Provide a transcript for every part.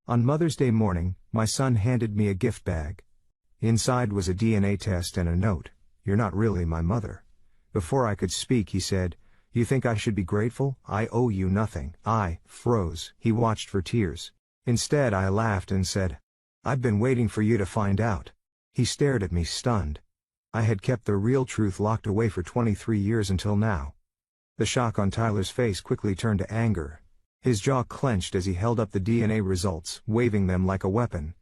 On Mother's Day morning, my son handed me a gift bag. Inside was a DNA test and a note. "You're not really my mother." Before I could speak, he said, "You think I should be grateful? I owe you nothing." I froze. He watched for tears. Instead, I laughed and said, "I've been waiting for you to find out." He stared at me stunned. I had kept the real truth locked away for 23 years until now. The shock on Tyler's face quickly turned to anger. His jaw clenched as he held up the DNA results, waving them like a weapon.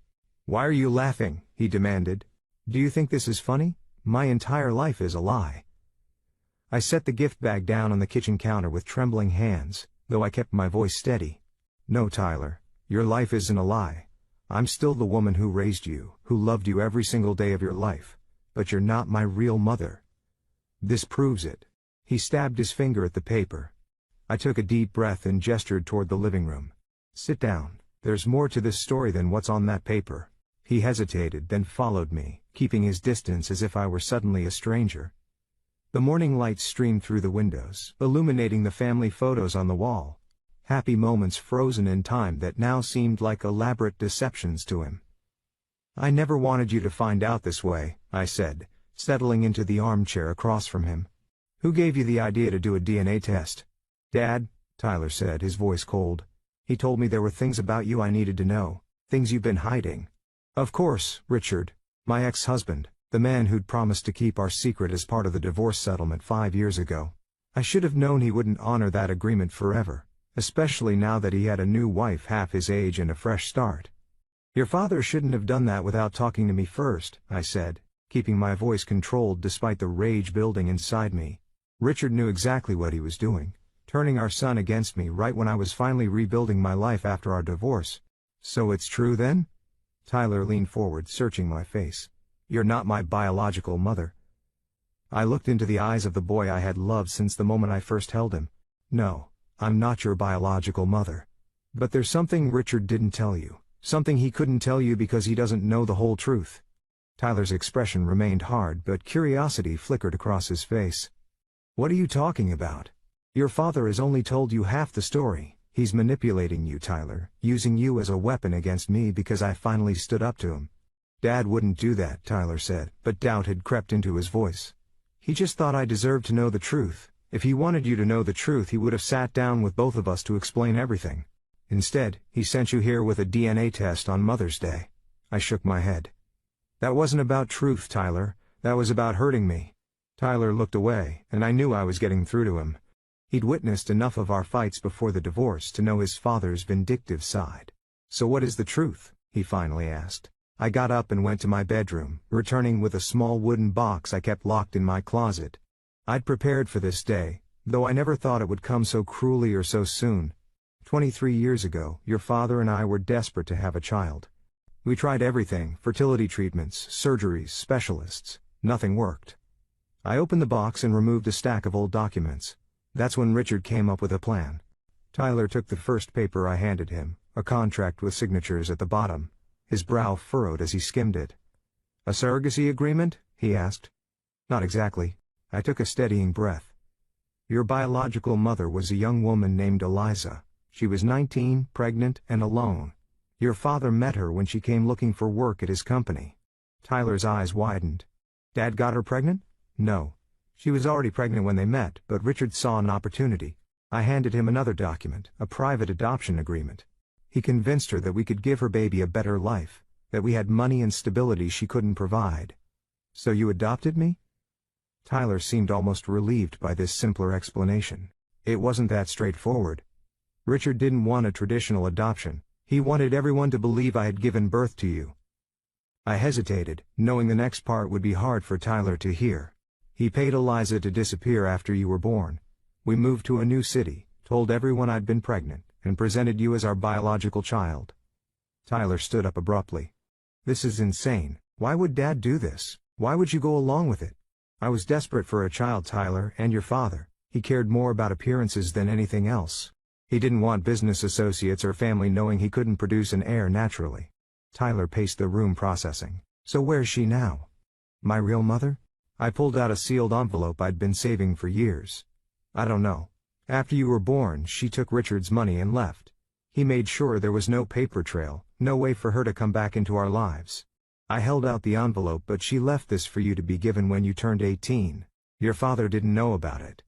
"Why are you laughing?" he demanded. "Do you think this is funny? My entire life is a lie." I set the gift bag down on the kitchen counter with trembling hands, though I kept my voice steady. "No, Tyler, your life isn't a lie. I'm still the woman who raised you, who loved you every single day of your life. But you're not my real mother. This proves it." He stabbed his finger at the paper. I took a deep breath and gestured toward the living room. "Sit down. There's more to this story than what's on that paper." He hesitated, then followed me, keeping his distance as if I were suddenly a stranger. The morning light streamed through the windows, illuminating the family photos on the wall. Happy moments frozen in time that now seemed like elaborate deceptions to him. "I never wanted you to find out this way," I said, settling into the armchair across from him. "Who gave you the idea to do a DNA test?" "Dad," Tyler said, his voice cold. "He told me there were things about you I needed to know, things you've been hiding." "Of course, Richard. My ex-husband, the man who'd promised to keep our secret as part of the divorce settlement 5 years ago. I should have known he wouldn't honor that agreement forever, especially now that he had a new wife half his age and a fresh start." "Your father shouldn't have done that without talking to me first," I said, keeping my voice controlled despite the rage building inside me. Richard knew exactly what he was doing, turning our son against me right when I was finally rebuilding my life after our divorce. "So it's true then?" Tyler leaned forward, searching my face. "You're not my biological mother." I looked into the eyes of the boy I had loved since the moment I first held him. "No, I'm not your biological mother. But there's something Richard didn't tell you, something he couldn't tell you because he doesn't know the whole truth." Tyler's expression remained hard, but curiosity flickered across his face. "What are you talking about? Your father has only told you half the story. He's manipulating you, Tyler, using you as a weapon against me because I finally stood up to him." "Dad wouldn't do that," Tyler said, but doubt had crept into his voice. "He just thought I deserved to know the truth. If he wanted you to know the truth, he would have sat down with both of us to explain everything. Instead, he sent you here with a DNA test on Mother's Day." I shook my head. "That wasn't about truth, Tyler. That was about hurting me." Tyler looked away, and I knew I was getting through to him. He'd witnessed enough of our fights before the divorce to know his father's vindictive side. "So what is the truth?" he finally asked. I got up and went to my bedroom, returning with a small wooden box I kept locked in my closet. I'd prepared for this day, though I never thought it would come so cruelly or so soon. 23 years ago, your father and I were desperate to have a child. We tried everything: fertility treatments, surgeries, specialists. Nothing worked. I opened the box and removed a stack of old documents. That's when Richard came up with a plan. Tyler took the first paper I handed him, a contract with signatures at the bottom. His brow furrowed as he skimmed it. "A surrogacy agreement?" he asked. "Not exactly." I took a steadying breath. "Your biological mother was a young woman named Eliza. She was 19, pregnant, and alone. Your father met her when she came looking for work at his company." Tyler's eyes widened. "Dad got her pregnant?" "No. She was already pregnant when they met, but Richard saw an opportunity." I handed him another document, a private adoption agreement. He convinced her that we could give her baby a better life, that we had money and stability she couldn't provide. "So you adopted me?" Tyler seemed almost relieved by this simpler explanation. "It wasn't that straightforward. Richard didn't want a traditional adoption. He wanted everyone to believe I had given birth to you." I hesitated, knowing the next part would be hard for Tyler to hear. "He paid Eliza to disappear after you were born. We moved to a new city, told everyone I'd been pregnant, and presented you as our biological child." Tyler stood up abruptly. "This is insane. Why would Dad do this? Why would you go along with it?" "I was desperate for a child, Tyler, and your father. He cared more about appearances than anything else. He didn't want business associates or family knowing he couldn't produce an heir naturally." Tyler paced the room, processing. "So where's she now?" "My real mother?" I pulled out a sealed envelope I'd been saving for years. "I don't know. After you were born, she took Richard's money and left. He made sure there was no paper trail, no way for her to come back into our lives. I held out the envelope, but she left this for you to be given when you turned 18. Your father didn't know about it.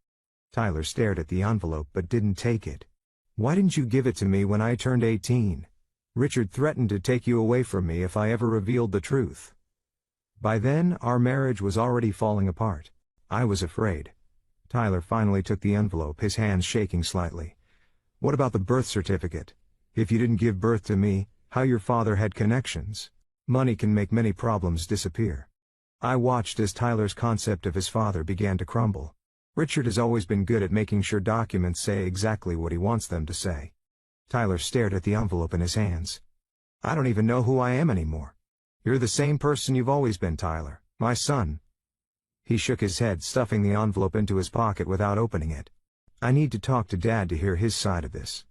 Tyler stared at the envelope but didn't take it. Why didn't you give it to me when I turned 18? Richard threatened to take you away from me if I ever revealed the truth. By then, our marriage was already falling apart. I was afraid. Tyler finally took the envelope, his hands shaking slightly. What about the birth certificate? If you didn't give birth to me, how your father had connections? Money can make many problems disappear. I watched as Tyler's concept of his father began to crumble. Richard has always been good at making sure documents say exactly what he wants them to say. Tyler stared at the envelope in his hands. I don't even know who I am anymore. You're the same person you've always been, Tyler, my son. He shook his head, stuffing the envelope into his pocket without opening it. I need to talk to Dad to hear his side of this.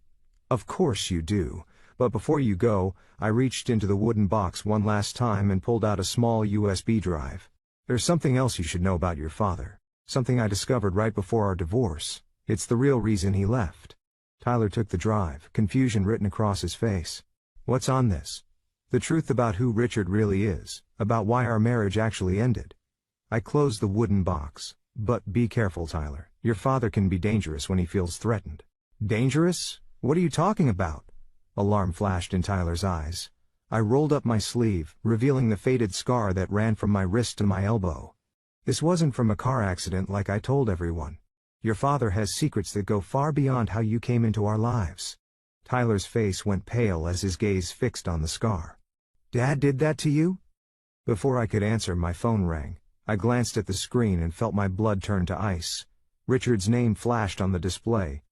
Of course you do, but before you go, I reached into the wooden box one last time and pulled out a small USB drive. There's something else you should know about your father. Something I discovered right before our divorce. It's the real reason he left. Tyler took the drive, confusion written across his face. What's on this? The truth about who Richard really is, about why our marriage actually ended. I closed the wooden box. But be careful, Tyler. Your father can be dangerous when he feels threatened. Dangerous? What are you talking about? Alarm flashed in Tyler's eyes. I rolled up my sleeve, revealing the faded scar that ran from my wrist to my elbow. This wasn't from a car accident like I told everyone. Your father has secrets that go far beyond how you came into our lives. Tyler's face went pale as his gaze fixed on the scar. Dad did that to you? Before I could answer, my phone rang. I glanced at the screen and felt my blood turn to ice. Richard's name flashed on the display.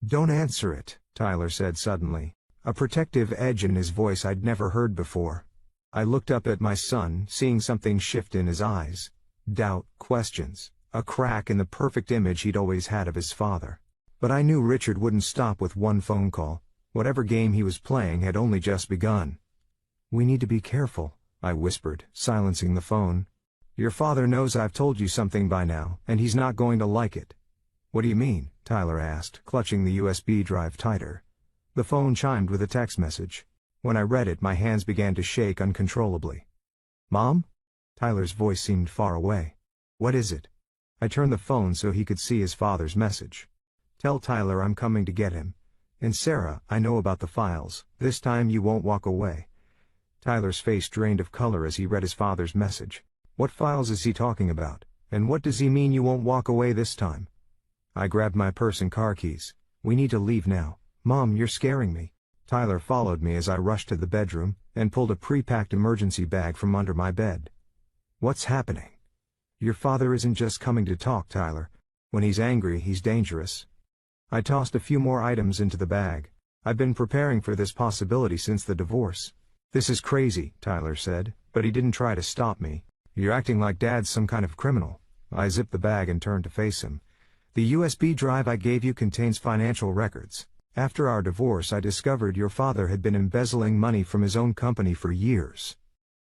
Don't answer it, Tyler said suddenly, a protective edge in his voice I'd never heard before. I looked up at my son, seeing something shift in his eyes. Doubt, questions, a crack in the perfect image he'd always had of his father. But I knew Richard wouldn't stop with one phone call. Whatever game he was playing had only just begun. We need to be careful, I whispered, silencing the phone. Your father knows I've told you something by now, and he's not going to like it. What do you mean? Tyler asked, clutching the USB drive tighter. The phone chimed with a text message. When I read it, my hands began to shake uncontrollably. Mom? Tyler's voice seemed far away. What is it? I turned the phone so he could see his father's message. Tell Tyler I'm coming to get him. And Sarah, I know about the files. This time you won't walk away. Tyler's face drained of color as he read his father's message. What files is he talking about? And what does he mean you won't walk away this time? I grabbed my purse and car keys. We need to leave now. Mom, you're scaring me. Tyler followed me as I rushed to the bedroom and pulled a pre-packed emergency bag from under my bed. What's happening? Your father isn't just coming to talk, Tyler. When he's angry, he's dangerous. I tossed a few more items into the bag. I've been preparing for this possibility since the divorce. This is crazy, Tyler said, but he didn't try to stop me. You're acting like Dad's some kind of criminal. I zipped the bag and turned to face him. The USB drive I gave you contains financial records. After our divorce, I discovered your father had been embezzling money from his own company for years.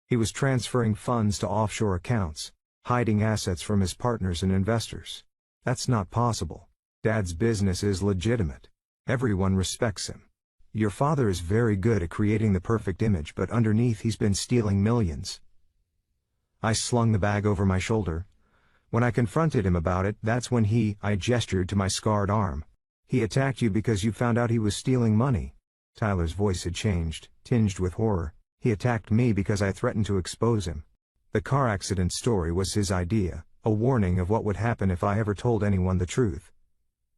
He was transferring funds to offshore accounts, hiding assets from his partners and investors. That's not possible. Dad's business is legitimate. Everyone respects him. Your father is very good at creating the perfect image, but underneath he's been stealing millions. I slung the bag over my shoulder. When I confronted him about it, that's when I gestured to my scarred arm. He attacked you because you found out he was stealing money. Tyler's voice had changed, tinged with horror. He attacked me because I threatened to expose him. The car accident story was his idea, a warning of what would happen if I ever told anyone the truth.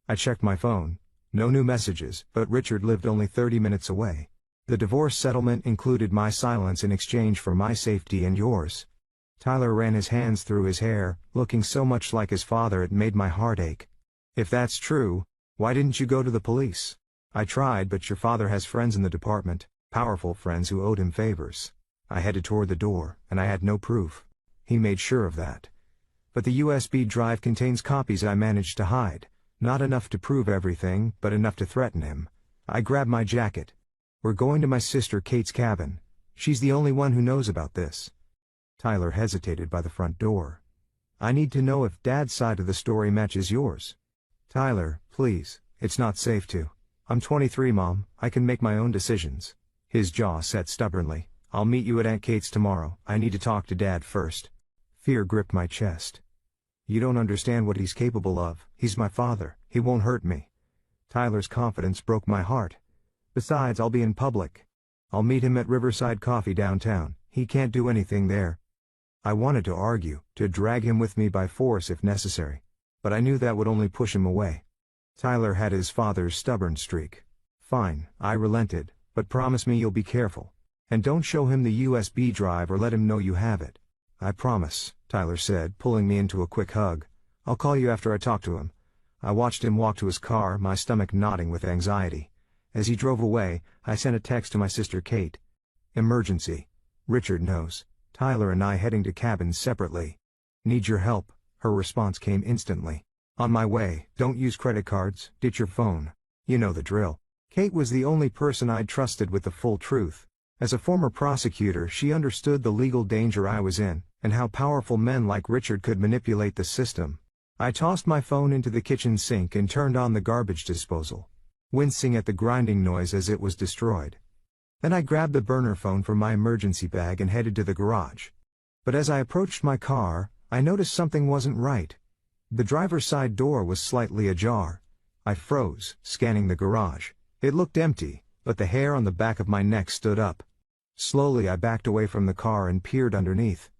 I checked my phone. No new messages, but Richard lived only 30 minutes away. The divorce settlement included my silence in exchange for my safety and yours. Tyler ran his hands through his hair, looking so much like his father it made my heart ache. If that's true, why didn't you go to the police? I tried, but your father has friends in the department, powerful friends who owed him favors. I headed toward the door, and I had no proof. He made sure of that. But the USB drive contains copies I managed to hide. Not enough to prove everything, but enough to threaten him. I grabbed my jacket. We're going to my sister Kate's cabin. She's the only one who knows about this. Tyler hesitated by the front door. I need to know if Dad's side of the story matches yours. Tyler, please, it's not safe to. I'm 23, Mom, I can make my own decisions. His jaw set stubbornly. I'll meet you at Aunt Kate's tomorrow, I need to talk to Dad first. Fear gripped my chest. You don't understand what he's capable of, he's my father, he won't hurt me. Tyler's confidence broke my heart. Besides, I'll be in public. I'll meet him at Riverside Coffee downtown, he can't do anything there. I wanted to argue, to drag him with me by force if necessary. But I knew that would only push him away. Tyler had his father's stubborn streak. Fine, I relented, but promise me you'll be careful. And don't show him the USB drive or let him know you have it. I promise, Tyler said, pulling me into a quick hug. I'll call you after I talk to him. I watched him walk to his car, my stomach knotting with anxiety. As he drove away, I sent a text to my sister Kate. Emergency. Richard knows. Tyler and I heading to cabins separately. Need your help. Her response came instantly. On my way, don't use credit cards, ditch your phone. You know the drill. Kate was the only person I'd trusted with the full truth. As a former prosecutor, she understood the legal danger I was in, and how powerful men like Richard could manipulate the system. I tossed my phone into the kitchen sink and turned on the garbage disposal, wincing at the grinding noise as it was destroyed. Then I grabbed the burner phone from my emergency bag and headed to the garage. But as I approached my car, I noticed something wasn't right. The driver's side door was slightly ajar. I froze, scanning the garage. It looked empty, but the hair on the back of my neck stood up. Slowly I backed away from the car and peered underneath.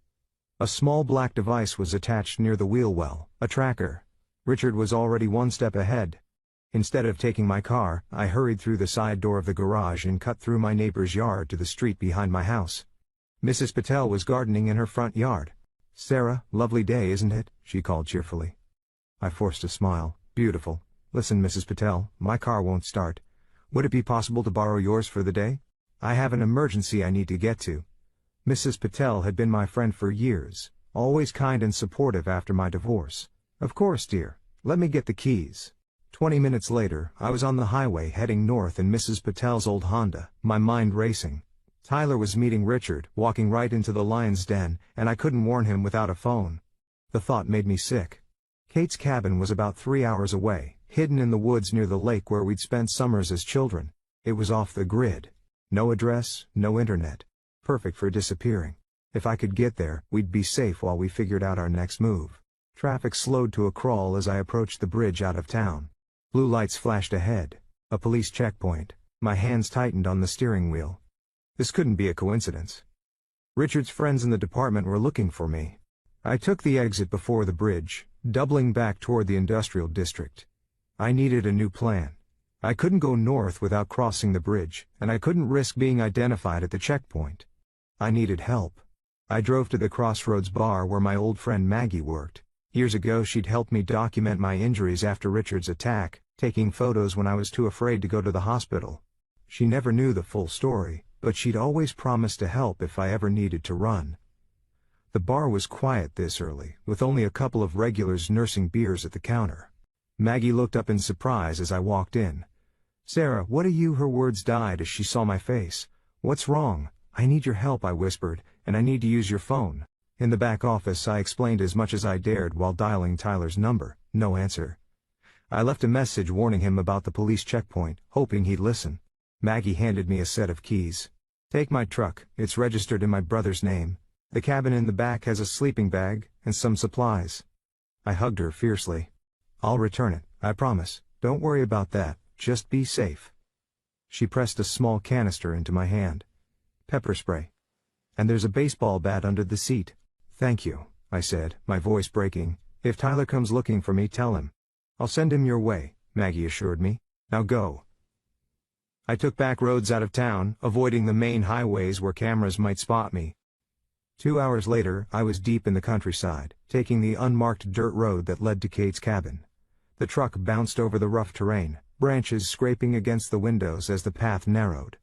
A small black device was attached near the wheel well, a tracker. Richard was already one step ahead. Instead of taking my car, I hurried through the side door of the garage and cut through my neighbor's yard to the street behind my house. Mrs. Patel was gardening in her front yard. Sarah, lovely day, isn't it? She called cheerfully. I forced a smile. Beautiful. Listen, Mrs. Patel, my car won't start. Would it be possible to borrow yours for the day? I have an emergency I need to get to. Mrs. Patel had been my friend for years, always kind and supportive after my divorce. Of course, dear. Let me get the keys. 20 minutes later, I was on the highway heading north in Mrs. Patel's old Honda, my mind racing. Tyler was meeting Richard, walking right into the lion's den, and I couldn't warn him without a phone. The thought made me sick. Kate's cabin was about 3 hours away, hidden in the woods near the lake where we'd spent summers as children. It was off the grid. No address, no internet. Perfect for disappearing. If I could get there, we'd be safe while we figured out our next move. Traffic slowed to a crawl as I approached the bridge out of town. Blue lights flashed ahead. A police checkpoint. My hands tightened on the steering wheel. This couldn't be a coincidence. Richard's friends in the department were looking for me. I took the exit before the bridge, doubling back toward the industrial district. I needed a new plan. I couldn't go north without crossing the bridge, and I couldn't risk being identified at the checkpoint. I needed help. I drove to the Crossroads bar where my old friend Maggie worked. Years ago she'd helped me document my injuries after Richard's attack, taking photos when I was too afraid to go to the hospital. She never knew the full story, but she'd always promised to help if I ever needed to run. The bar was quiet this early, with only a couple of regulars nursing beers at the counter. Maggie looked up in surprise as I walked in. "Sarah, what are you?" Her words died as she saw my face. "What's wrong?" "I need your help," I whispered, "and I need to use your phone." In the back office I explained as much as I dared while dialing Tyler's number. No answer. I left a message warning him about the police checkpoint, hoping he'd listen. Maggie handed me a set of keys. "Take my truck, it's registered in my brother's name. The cabin in the back has a sleeping bag, and some supplies." I hugged her fiercely. "I'll return it, I promise. Don't worry about that, just be safe." She pressed a small canister into my hand. "Pepper spray. And there's a baseball bat under the seat." "Thank you," I said, my voice breaking. "If Tyler comes looking for me, tell him." "I'll send him your way," Maggie assured me. "Now go." I took back roads out of town, avoiding the main highways where cameras might spot me. 2 hours later, I was deep in the countryside, taking the unmarked dirt road that led to Kate's cabin. The truck bounced over the rough terrain, branches scraping against the windows as the path narrowed.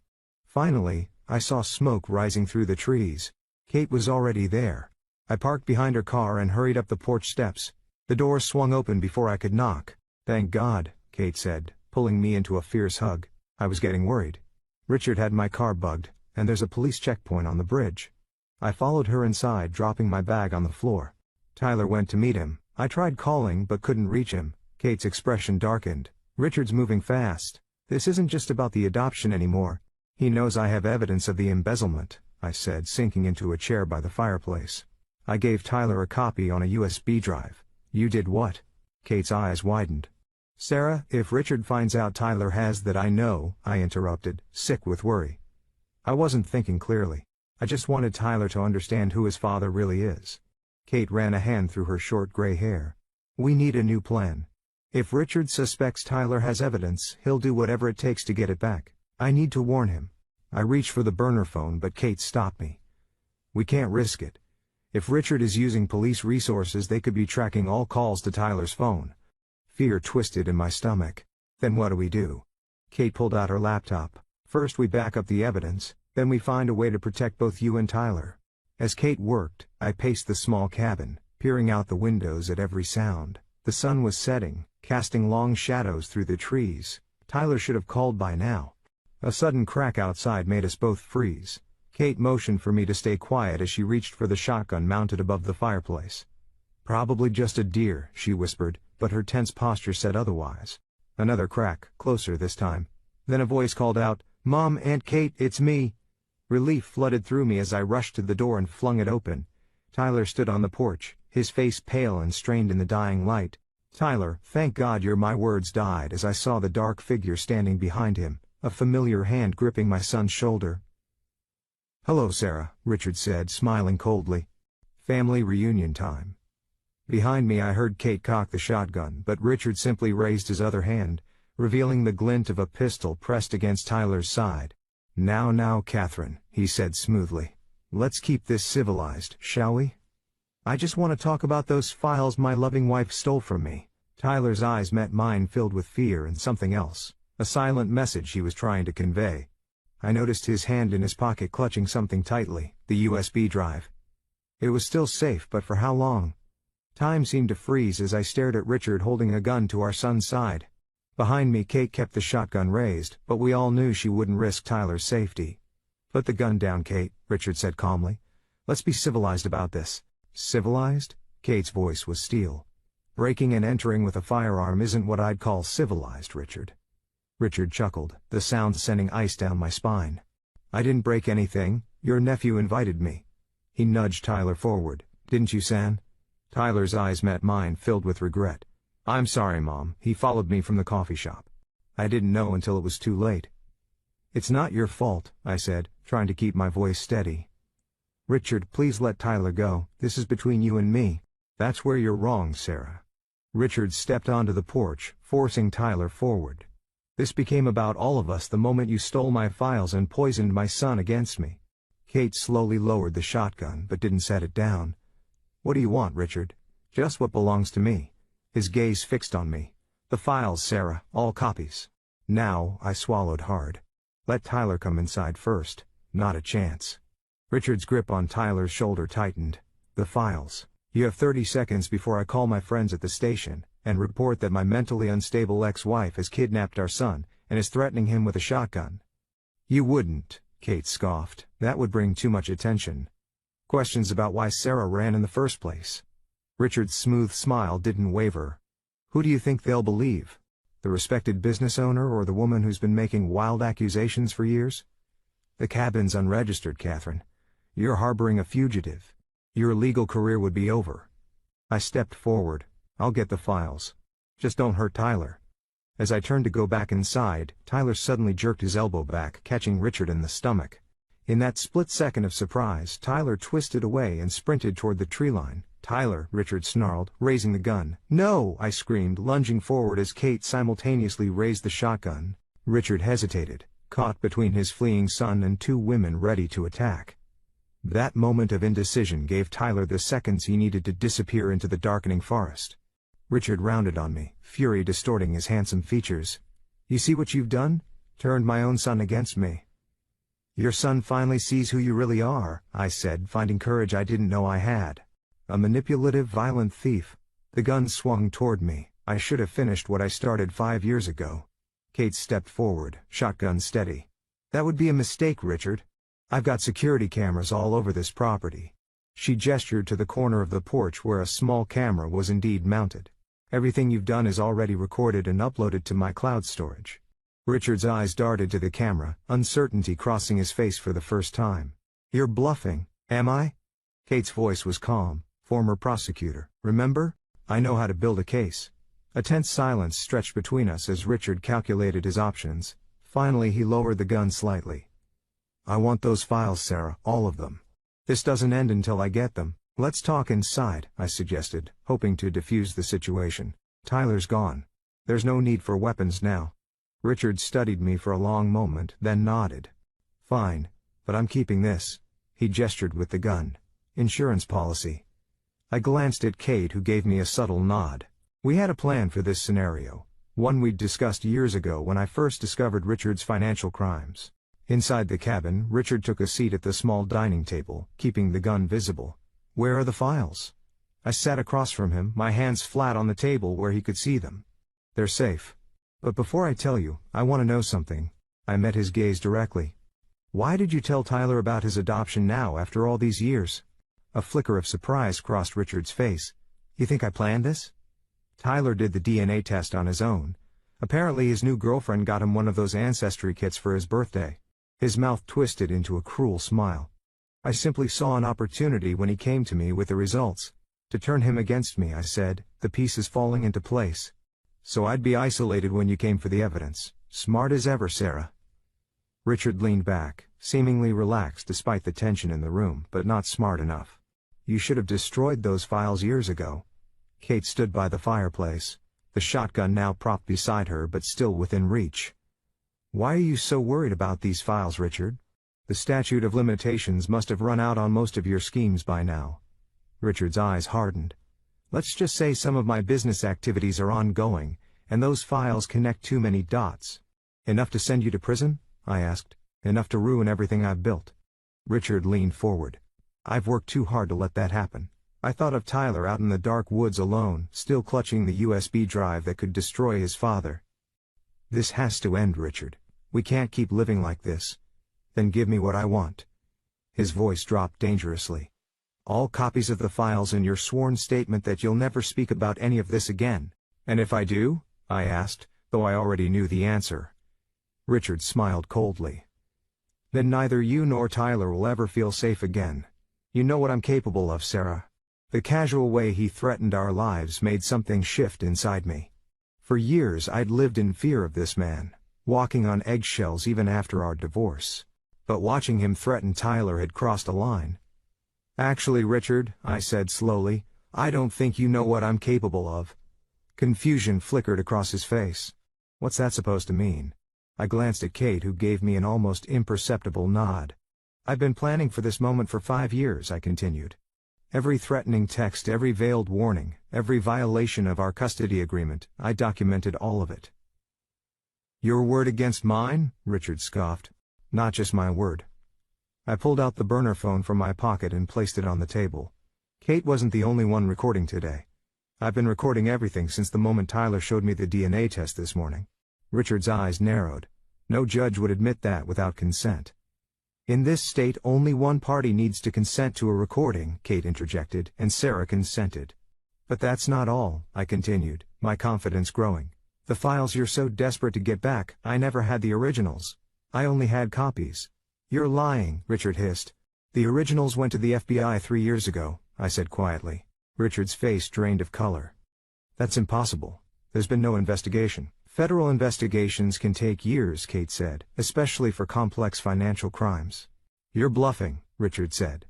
Finally, I saw smoke rising through the trees. Kate was already there. I parked behind her car and hurried up the porch steps. The door swung open before I could knock. "Thank God," Kate said, pulling me into a fierce hug. I was getting worried. Richard had my car bugged, and there's a police checkpoint on the bridge. I followed her inside, dropping my bag on the floor. Tyler went to meet him. I tried calling but couldn't reach him. Kate's expression darkened. "Richard's moving fast. This isn't just about the adoption anymore. He knows I have evidence of the embezzlement, I said, sinking into a chair by the fireplace. I gave Tyler a copy on a USB drive. You did what? Kate's eyes widened. Sarah, if Richard finds out Tyler has that, I know, I interrupted, sick with worry. I wasn't thinking clearly. I just wanted Tyler to understand who his father really is. Kate ran a hand through her short gray hair. We need a new plan. If Richard suspects Tyler has evidence, he'll do whatever it takes to get it back. I need to warn him. I reached for the burner phone, but Kate stopped me. We can't risk it. If Richard is using police resources, they could be tracking all calls to Tyler's phone. Fear twisted in my stomach. Then what do? Kate pulled out her laptop. First we back up the evidence, then we find a way to protect both you and Tyler. As Kate worked, I paced the small cabin, peering out the windows at every sound. The sun was setting, casting long shadows through the trees. Tyler should have called by now. A sudden crack outside made us both freeze. Kate motioned for me to stay quiet as she reached for the shotgun mounted above the fireplace. Probably just a deer, she whispered, but her tense posture said otherwise. Another crack, closer this time. Then a voice called out, "Mom, Aunt Kate, it's me." Relief flooded through me as I rushed to the door and flung it open. Tyler stood on the porch, his face pale and strained in the dying light. "Tyler, thank God you're—" My words died as I saw the dark figure standing behind him, a familiar hand gripping my son's shoulder. "Hello, Sarah," Richard said, smiling coldly. Family reunion time. Behind me I heard Kate cock the shotgun, but Richard simply raised his other hand, revealing the glint of a pistol pressed against Tyler's side. Now, Catherine," he said smoothly. "Let's keep this civilized, shall we? I just want to talk about those files my loving wife stole from me." Tyler's eyes met mine, filled with fear and something else, a silent message he was trying to convey. I noticed his hand in his pocket clutching something tightly, the USB drive. It was still safe, but for how long? Time seemed to freeze as I stared at Richard holding a gun to our son's side. Behind me Kate kept the shotgun raised, but we all knew she wouldn't risk Tyler's safety. "Put the gun down, Kate," Richard said calmly. "Let's be civilized about this." Civilized? Kate's voice was steel. "Breaking and entering with a firearm isn't what I'd call civilized, Richard." Richard chuckled, the sound sending ice down my spine. "I didn't break anything, your nephew invited me." He nudged Tyler forward. "Didn't you, San?" Tyler's eyes met mine, filled with regret. "I'm sorry, Mom, he followed me from the coffee shop. I didn't know until it was too late." "It's not your fault," I said, trying to keep my voice steady. "Richard, please let Tyler go. This is between you and me." "That's where you're wrong, Sarah." Richard stepped onto the porch, forcing Tyler forward. "This became about all of us the moment you stole my files and poisoned my son against me." Kate slowly lowered the shotgun but didn't set it down. "What do you want, Richard?" "Just what belongs to me." His gaze fixed on me. "The files, Sarah, all copies." Now, I swallowed hard. Let Tyler come inside first. Not a chance. Richard's grip on Tyler's shoulder tightened. "The files. You have 30 seconds before I call my friends at the station and report that my mentally unstable ex-wife has kidnapped our son and is threatening him with a shotgun." "You wouldn't," Kate scoffed. "That would bring too much attention. Questions about why Sarah ran in the first place." Richard's smooth smile didn't waver. "Who do you think they'll believe? The respected business owner or the woman who's been making wild accusations for years? The cabin's unregistered, Catherine. You're harboring a fugitive. Your legal career would be over." I stepped forward. "I'll get the files. Just don't hurt Tyler." As I turned to go back inside, Tyler suddenly jerked his elbow back, catching Richard in the stomach. In that split second of surprise, Tyler twisted away and sprinted toward the tree line. "Tyler," Richard snarled, raising the gun. "No!" I screamed, lunging forward as Kate simultaneously raised the shotgun. Richard hesitated, caught between his fleeing son and two women ready to attack. That moment of indecision gave Tyler the seconds he needed to disappear into the darkening forest. Richard rounded on me, fury distorting his handsome features. "You see what you've done? Turned my own son against me." "Your son finally sees who you really are," I said, finding courage I didn't know I had. "A manipulative, violent thief." The gun swung toward me. I should have finished what I started 5 years ago. Kate stepped forward, shotgun steady. "That would be a mistake, Richard. I've got security cameras all over this property." She gestured to the corner of the porch where a small camera was indeed mounted. "Everything you've done is already recorded and uploaded to my cloud storage." Richard's eyes darted to the camera, uncertainty crossing his face for the first time. "You're bluffing, am I?" Kate's voice was calm. "Former prosecutor, remember? I know how to build a case." A tense silence stretched between us as Richard calculated his options. Finally he lowered the gun slightly. "I want those files, Sarah, all of them. This doesn't end until I get them." "Let's talk inside," I suggested, hoping to defuse the situation. "Tyler's gone. There's no need for weapons now." Richard studied me for a long moment, then nodded. "Fine, but I'm keeping this." He gestured with the gun. "Insurance policy." I glanced at Kate, who gave me a subtle nod. We had a plan for this scenario, one we'd discussed years ago when I first discovered Richard's financial crimes. Inside the cabin, Richard took a seat at the small dining table, keeping the gun visible. "Where are the files?" I sat across from him, my hands flat on the table where he could see them. "They're safe. But before I tell you, I want to know something." I met his gaze directly. "Why did you tell Tyler about his adoption now after all these years?" A flicker of surprise crossed Richard's face. "You think I planned this?" "Tyler did the DNA test on his own. Apparently his new girlfriend got him one of those ancestry kits for his birthday." His mouth twisted into a cruel smile. "I simply saw an opportunity when he came to me with the results. To turn him against me," I said, "the pieces falling into place. So I'd be isolated when you came for the evidence." "Smart as ever, Sarah." Richard leaned back, seemingly relaxed despite the tension in the room, but not smart enough. "You should have destroyed those files years ago." Kate stood by the fireplace, the shotgun now propped beside her but still within reach. "Why are you so worried about these files, Richard? The statute of limitations must have run out on most of your schemes by now." Richard's eyes hardened. "Let's just say some of my business activities are ongoing, and those files connect too many dots." "Enough to send you to prison?" I asked. "Enough to ruin everything I've built?" Richard leaned forward. "I've worked too hard to let that happen. I thought of Tyler out in the dark woods alone, still clutching the USB drive that could destroy his father. This has to end, Richard. We can't keep living like this." "Then give me what I want." His voice dropped dangerously. "All copies of the files and your sworn statement that you'll never speak about any of this again." "And if I do?" I asked, though I already knew the answer. Richard smiled coldly. "Then neither you nor Tyler will ever feel safe again. You know what I'm capable of, Sarah." The casual way he threatened our lives made something shift inside me. For years I'd lived in fear of this man, walking on eggshells even after our divorce. But watching him threaten Tyler had crossed a line. "Actually, Richard," I said slowly, "I don't think you know what I'm capable of." Confusion flickered across his face. "What's that supposed to mean?" I glanced at Kate, who gave me an almost imperceptible nod. "I've been planning for this moment for 5 years," I continued. "Every threatening text, every veiled warning, every violation of our custody agreement, I documented all of it." "Your word against mine?" Richard scoffed. "Not just my word." I pulled out the burner phone from my pocket and placed it on the table. Kate wasn't the only one recording today. I've been recording everything since the moment Tyler showed me the DNA test this morning. Richard's eyes narrowed. "No judge would admit that without consent." "In this state, only one party needs to consent to a recording," Kate interjected, and Sarah consented. "But that's not all," I continued, my confidence growing. "The files you're so desperate to get back, I never had the originals. I only had copies." "You're lying," Richard hissed. "The originals went to the FBI 3 years ago," I said quietly. Richard's face drained of color. "That's impossible. There's been no investigation." "Federal investigations can take years," Kate said, "especially for complex financial crimes." "You're bluffing," Richard said.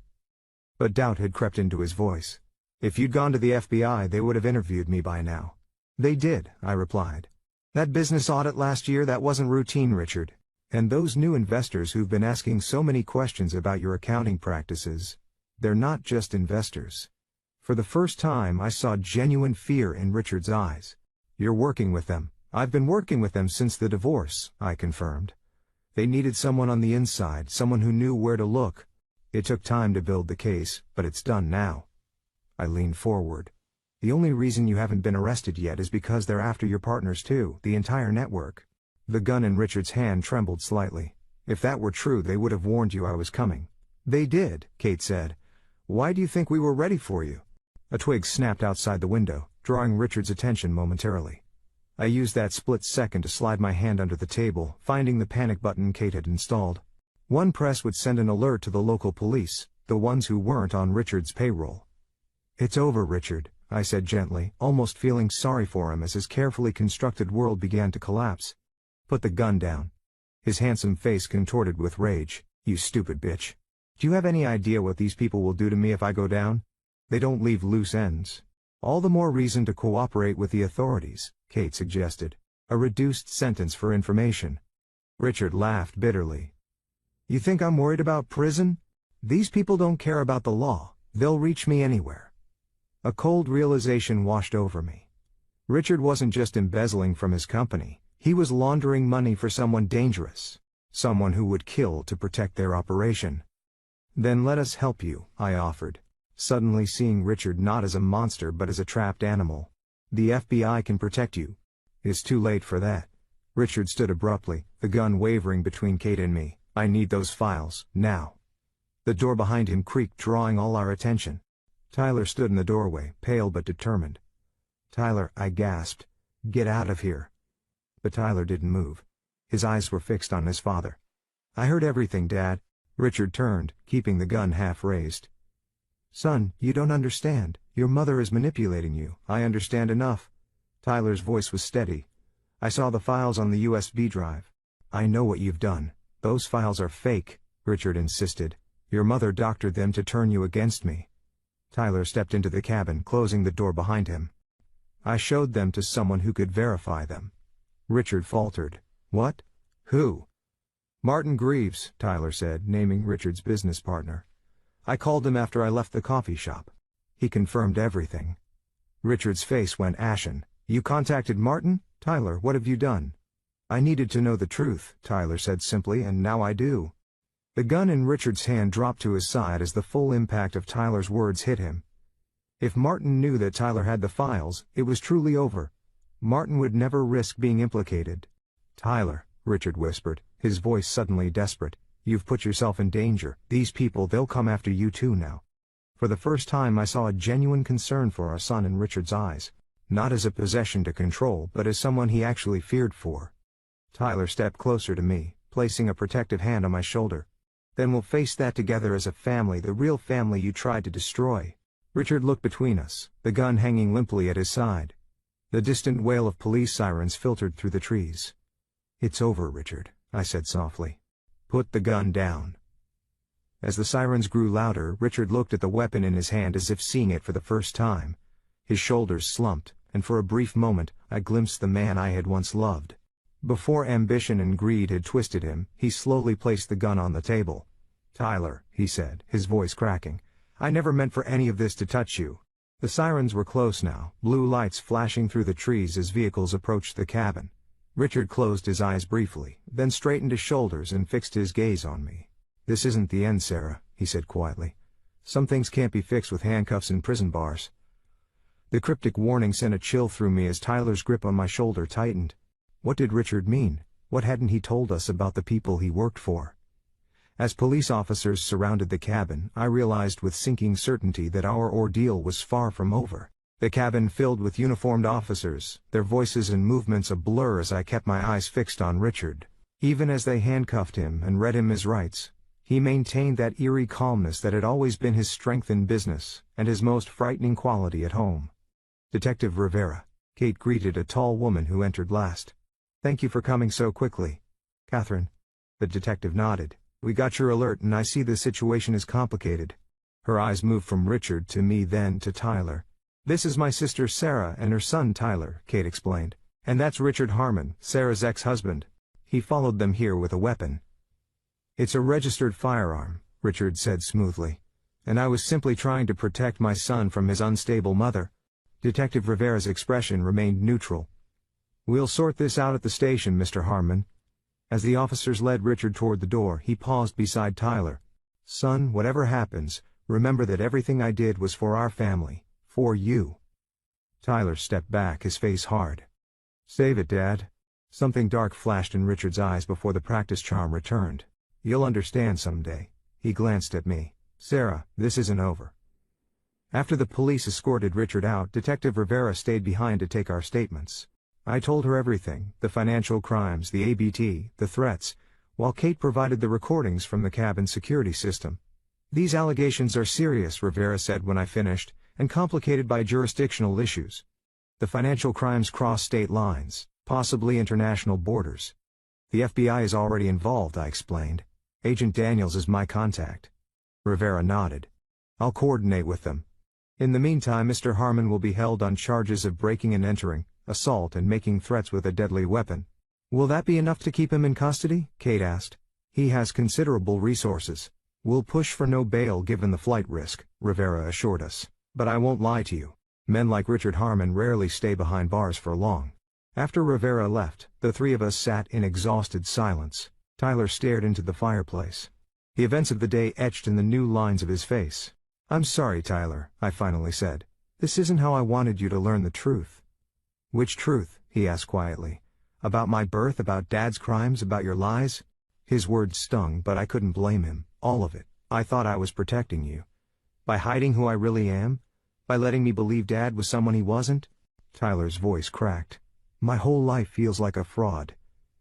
But doubt had crept into his voice. "If you'd gone to the FBI, they would have interviewed me by now." "They did," I replied. "That business audit last year, that wasn't routine, Richard. And those new investors who've been asking so many questions about your accounting practices, they're not just investors." For the first time I saw genuine fear in Richard's eyes. "You're working with them." "I've been working with them since the divorce," I confirmed. "They needed someone on the inside, someone who knew where to look. It took time to build the case, but it's done now." I leaned forward. "The only reason you haven't been arrested yet is because they're after your partners too, the entire network." The gun in Richard's hand trembled slightly. "If that were true, they would have warned you I was coming." "They did," Kate said. "Why do you think we were ready for you?" A twig snapped outside the window, drawing Richard's attention momentarily. I used that split second to slide my hand under the table, finding the panic button Kate had installed. One press would send an alert to the local police, the ones who weren't on Richard's payroll. "It's over, Richard," I said gently, almost feeling sorry for him as his carefully constructed world began to collapse. "Put the gun down." His handsome face contorted with rage. "You stupid bitch. Do you have any idea what these people will do to me if I go down? They don't leave loose ends." "All the more reason to cooperate with the authorities," Kate suggested. "A reduced sentence for information." Richard laughed bitterly. "You think I'm worried about prison? These people don't care about the law, they'll reach me anywhere." A cold realization washed over me. Richard wasn't just embezzling from his company, he was laundering money for someone dangerous. Someone who would kill to protect their operation. "Then let us help you," I offered, suddenly seeing Richard not as a monster but as a trapped animal. "The FBI can protect you." "It's too late for that." Richard stood abruptly, the gun wavering between Kate and me. "I need those files, now." The door behind him creaked, drawing all our attention. Tyler stood in the doorway, pale but determined. "Tyler," I gasped. "Get out of here." But Tyler didn't move. His eyes were fixed on his father. "I heard everything, Dad." Richard turned, keeping the gun half raised. "Son, you don't understand. Your mother is manipulating you." "I understand enough." Tyler's voice was steady. "I saw the files on the USB drive. I know what you've done. Those files are fake," Richard insisted. "Your mother doctored them to turn you against me." Tyler stepped into the cabin, closing the door behind him. "I showed them to someone who could verify them." Richard faltered. "What? Who?" "Martin Greaves," Tyler said, naming Richard's business partner. "I called him after I left the coffee shop. He confirmed everything." Richard's face went ashen. "You contacted Martin? Tyler, what have you done?" "I needed to know the truth," Tyler said simply, "and now I do." The gun in Richard's hand dropped to his side as the full impact of Tyler's words hit him. If Martin knew that Tyler had the files, it was truly over. Martin would never risk being implicated. "Tyler," Richard whispered, his voice suddenly desperate, "you've put yourself in danger. These people, they'll come after you too now." For the first time I saw a genuine concern for our son in Richard's eyes, not as a possession to control but as someone he actually feared for. Tyler stepped closer to me, placing a protective hand on my shoulder. "Then we'll face that together as a family, the real family you tried to destroy." Richard looked between us, the gun hanging limply at his side. The distant wail of police sirens filtered through the trees. "It's over, Richard," I said softly. "Put the gun down." As the sirens grew louder, Richard looked at the weapon in his hand as if seeing it for the first time. His shoulders slumped, and for a brief moment, I glimpsed the man I had once loved. Before ambition and greed had twisted him, he slowly placed the gun on the table. "Tyler," he said, his voice cracking, "I never meant for any of this to touch you." The sirens were close now, blue lights flashing through the trees as vehicles approached the cabin. Richard closed his eyes briefly, then straightened his shoulders and fixed his gaze on me. "This isn't the end, Sarah," he said quietly. "Some things can't be fixed with handcuffs and prison bars." The cryptic warning sent a chill through me as Tyler's grip on my shoulder tightened. What did Richard mean? What hadn't he told us about the people he worked for? As police officers surrounded the cabin, I realized with sinking certainty that our ordeal was far from over. The cabin filled with uniformed officers, their voices and movements a blur as I kept my eyes fixed on Richard. Even as they handcuffed him and read him his rights, he maintained that eerie calmness that had always been his strength in business, and his most frightening quality at home. "Detective Rivera," Kate greeted a tall woman who entered last. "Thank you for coming so quickly." "Catherine." The detective nodded. "We got your alert and I see the situation is complicated." Her eyes moved from Richard to me, then to Tyler. "This is my sister Sarah and her son Tyler," Kate explained. "And that's Richard Harmon, Sarah's ex-husband. He followed them here with a weapon." "It's a registered firearm," Richard said smoothly. "And I was simply trying to protect my son from his unstable mother." Detective Rivera's expression remained neutral. "We'll sort this out at the station, Mr. Harmon." As the officers led Richard toward the door, he paused beside Tyler. "Son, whatever happens, remember that everything I did was for our family, for you." Tyler stepped back, his face hard. "Save it, Dad." Something dark flashed in Richard's eyes before the practice charm returned. "You'll understand someday." He glanced at me. "Sarah, this isn't over." After the police escorted Richard out, Detective Rivera stayed behind to take our statements. I told her everything, the financial crimes, the ABT, the threats, while Kate provided the recordings from the cabin security system. These allegations are serious, Rivera said when I finished, and complicated by jurisdictional issues. The financial crimes cross state lines, possibly international borders. The FBI is already involved, I explained. Agent Daniels is my contact. Rivera nodded. I'll coordinate with them. In the meantime, Mr. Harmon will be held on charges of breaking and entering, assault and making threats with a deadly weapon. Will that be enough to keep him in custody? Kate asked. He has considerable resources. We'll push for no bail given the flight risk, Rivera assured us. But I won't lie to you. Men like Richard Harmon rarely stay behind bars for long. After Rivera left, the three of us sat in exhausted silence. Tyler stared into the fireplace. The events of the day etched in the new lines of his face. I'm sorry, Tyler, I finally said. This isn't how I wanted you to learn the truth. Which truth? He asked quietly. About my birth, about Dad's crimes, about your lies? His words stung, but I couldn't blame him. All of it. I thought I was protecting you. By hiding who I really am? By letting me believe Dad was someone he wasn't? Tyler's voice cracked. My whole life feels like a fraud.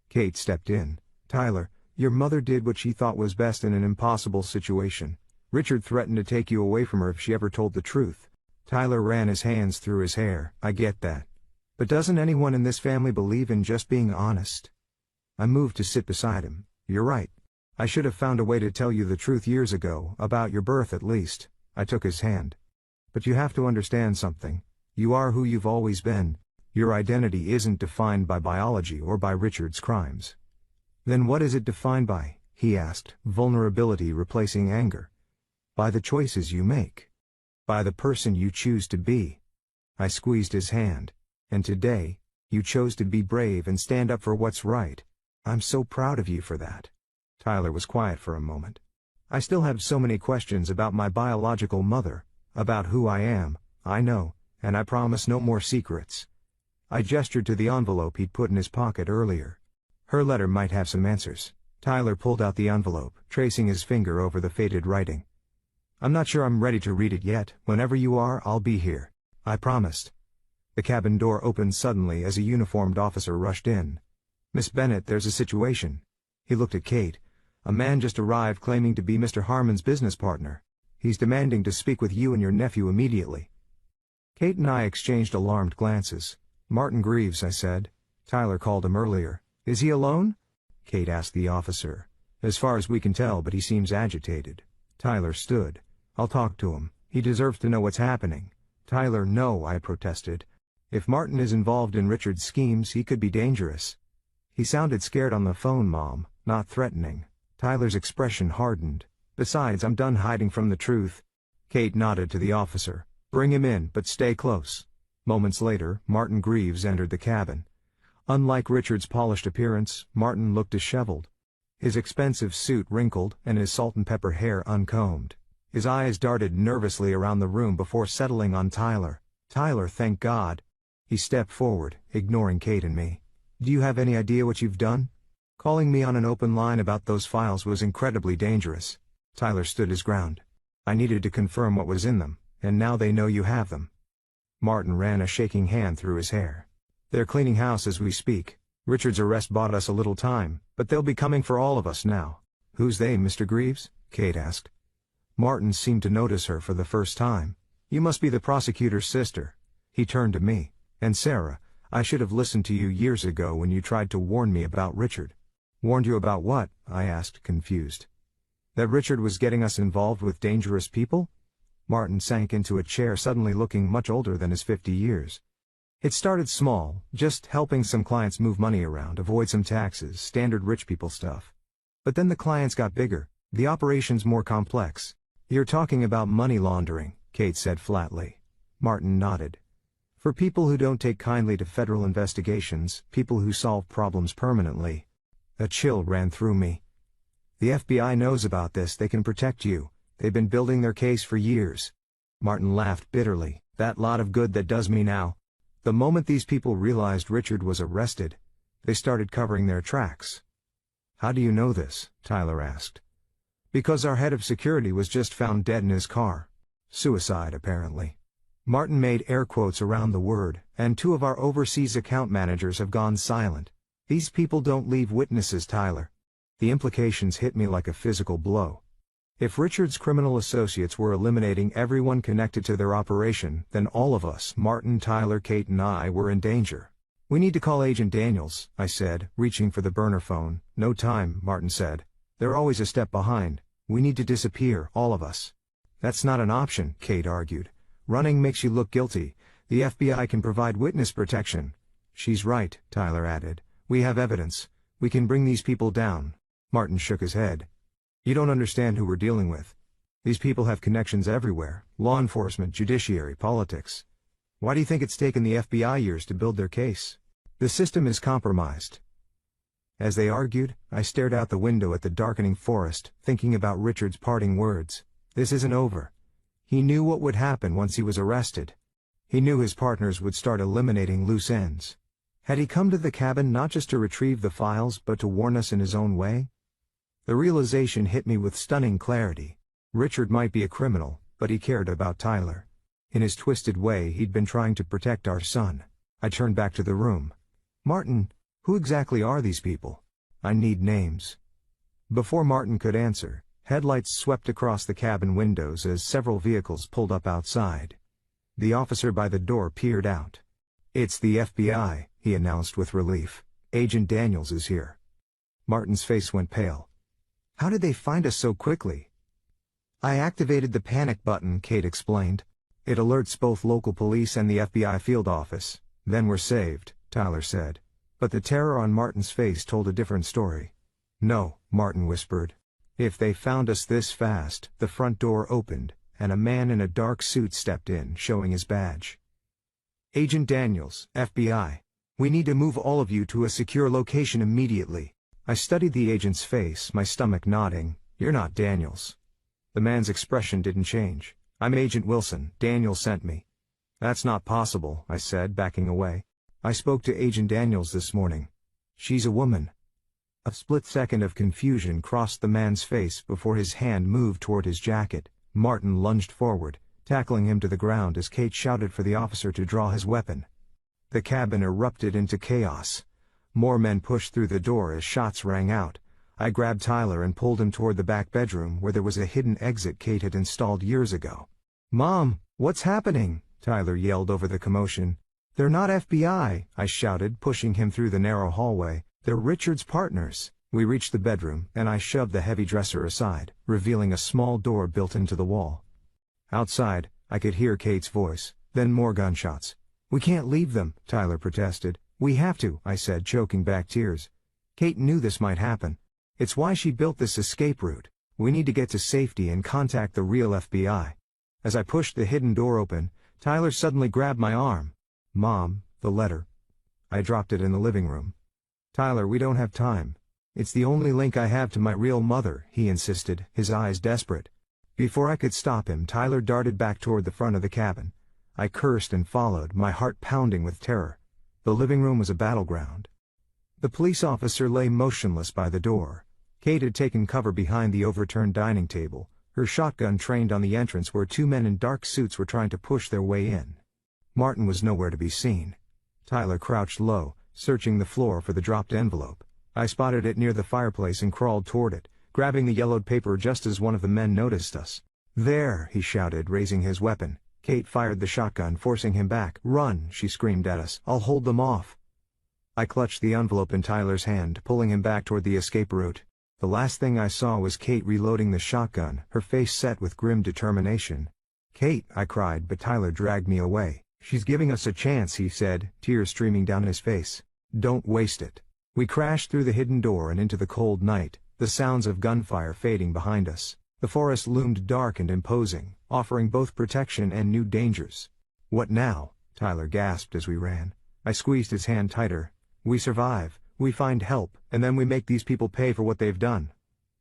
Kate stepped in. Tyler, your mother did what she thought was best in an impossible situation. Richard threatened to take you away from her if she ever told the truth. Tyler ran his hands through his hair. I get that. But doesn't anyone in this family believe in just being honest? I moved to sit beside him. You're right. I should have found a way to tell you the truth years ago, about your birth at least. I took his hand. But you have to understand something. You are who you've always been. Your identity isn't defined by biology or by Richard's crimes. Then what is it defined by? He asked, vulnerability replacing anger. By the choices you make. By the person you choose to be. I squeezed his hand. And today, you chose to be brave and stand up for what's right. I'm so proud of you for that. Tyler was quiet for a moment. I still have so many questions about my biological mother, about who I am, I know, and I promise no more secrets. I gestured to the envelope he'd put in his pocket earlier. Her letter might have some answers. Tyler pulled out the envelope, tracing his finger over the faded writing. I'm not sure I'm ready to read it yet. Whenever you are, I'll be here. I promised. The cabin door opened suddenly as a uniformed officer rushed in. Miss Bennett, there's a situation. He looked at Kate. A man just arrived claiming to be Mr. Harmon's business partner. He's demanding to speak with you and your nephew immediately. Kate and I exchanged alarmed glances. Martin Greaves, I said. Tyler called him earlier. Is he alone? Kate asked the officer. As far as we can tell, but he seems agitated. Tyler stood. I'll talk to him. He deserves to know what's happening. Tyler, no, I protested. If Martin is involved in Richard's schemes, he could be dangerous. He sounded scared on the phone, Mom, not threatening. Tyler's expression hardened. Besides, I'm done hiding from the truth. Kate nodded to the officer. Bring him in, but stay close. Moments later, Martin Greaves entered the cabin. Unlike Richard's polished appearance, Martin looked disheveled. His expensive suit wrinkled and his salt and pepper hair uncombed. His eyes darted nervously around the room before settling on Tyler. Tyler, thank God. He stepped forward, ignoring Kate and me. Do you have any idea what you've done? Calling me on an open line about those files was incredibly dangerous. Tyler stood his ground. I needed to confirm what was in them, and now they know you have them. Martin ran a shaking hand through his hair. They're cleaning house as we speak. Richard's arrest bought us a little time, but they'll be coming for all of us now. Who's they, Mr. Greaves? Kate asked. Martin seemed to notice her for the first time. You must be the prosecutor's sister. He turned to me. And Sarah, I should have listened to you years ago when you tried to warn me about Richard. Warned you about what? I asked, confused. That Richard was getting us involved with dangerous people? Martin sank into a chair, suddenly looking much older than his 50 years. It started small, just helping some clients move money around, avoid some taxes, standard rich people stuff. But then the clients got bigger, the operations more complex. You're talking about money laundering, Kate said flatly. Martin nodded. For people who don't take kindly to federal investigations, people who solve problems permanently. A chill ran through me. The FBI knows about this, they can protect you. They've been building their case for years. Martin laughed bitterly. That lot of good that does me now. The moment these people realized Richard was arrested, they started covering their tracks. How do you know this? Tyler asked. Because our head of security was just found dead in his car. Suicide, apparently. Martin made air quotes around the word, and 2 of our overseas account managers have gone silent. These people don't leave witnesses, Tyler. The implications hit me like a physical blow. If Richard's criminal associates were eliminating everyone connected to their operation, then all of us, Martin, Tyler, Kate and I, were in danger. We need to call Agent Daniels, I said, reaching for the burner phone. No time, Martin said. They're always a step behind. We need to disappear, all of us. That's not an option, Kate argued. Running makes you look guilty. The FBI can provide witness protection. She's right, Tyler added. We have evidence. We can bring these people down. Martin shook his head. You don't understand who we're dealing with. These people have connections everywhere: law enforcement, judiciary, politics. Why do you think it's taken the FBI years to build their case? The system is compromised. As they argued, I stared out the window at the darkening forest, thinking about Richard's parting words. This isn't over. He knew what would happen once he was arrested. He knew his partners would start eliminating loose ends. Had he come to the cabin not just to retrieve the files but to warn us in his own way? The realization hit me with stunning clarity. Richard might be a criminal, but he cared about Tyler. In his twisted way, he'd been trying to protect our son. I turned back to the room. Martin, who exactly are these people? I need names. Before Martin could answer, headlights swept across the cabin windows as several vehicles pulled up outside. The officer by the door peered out. It's the FBI, he announced with relief. Agent Daniels is here. Martin's face went pale. How did they find us so quickly? I activated the panic button, Kate explained. It alerts both local police and the FBI field office. Then we're saved, Tyler said. But the terror on Martin's face told a different story. No, Martin whispered. If they found us this fast, the front door opened, and a man in a dark suit stepped in, showing his badge. Agent Daniels, FBI. We need to move all of you to a secure location immediately. I studied the agent's face, my stomach nodding. You're not Daniels. The man's expression didn't change. I'm Agent Wilson. Daniels sent me. That's not possible, I said, backing away. I spoke to Agent Daniels this morning. She's a woman. A split second of confusion crossed the man's face before his hand moved toward his jacket. Martin lunged forward, tackling him to the ground as Kate shouted for the officer to draw his weapon. The cabin erupted into chaos. More men pushed through the door as shots rang out. I grabbed Tyler and pulled him toward the back bedroom where there was a hidden exit Kate had installed years ago. Mom, what's happening? Tyler yelled over the commotion. They're not FBI, I shouted, pushing him through the narrow hallway. They're Richard's partners. We reached the bedroom, and I shoved the heavy dresser aside, revealing a small door built into the wall. Outside, I could hear Kate's voice, then more gunshots. We can't leave them, Tyler protested. We have to, I said, choking back tears. Kate knew this might happen. It's why she built this escape route. We need to get to safety and contact the real FBI. As I pushed the hidden door open, Tyler suddenly grabbed my arm. Mom, the letter. I dropped it in the living room. Tyler, we don't have time. It's the only link I have to my real mother, he insisted, his eyes desperate. Before I could stop him, Tyler darted back toward the front of the cabin. I cursed and followed, my heart pounding with terror. The living room was a battleground. The police officer lay motionless by the door. Kate had taken cover behind the overturned dining table, her shotgun trained on the entrance where 2 men in dark suits were trying to push their way in. Martin was nowhere to be seen. Tyler crouched low, searching the floor for the dropped envelope. I spotted it near the fireplace and crawled toward it, grabbing the yellowed paper just as one of the men noticed us. There, he shouted, raising his weapon. Kate fired the shotgun, forcing him back. Run, she screamed at us. I'll hold them off. I clutched the envelope in Tyler's hand, pulling him back toward the escape route. The last thing I saw was Kate reloading the shotgun, her face set with grim determination. Kate, I cried, but Tyler dragged me away. She's giving us a chance, he said, tears streaming down his face. Don't waste it. We crashed through the hidden door and into the cold night, the sounds of gunfire fading behind us. The forest loomed dark and imposing, offering both protection and new dangers. What now? Tyler gasped as we ran. I squeezed his hand tighter. We survive, we find help, and then we make these people pay for what they've done.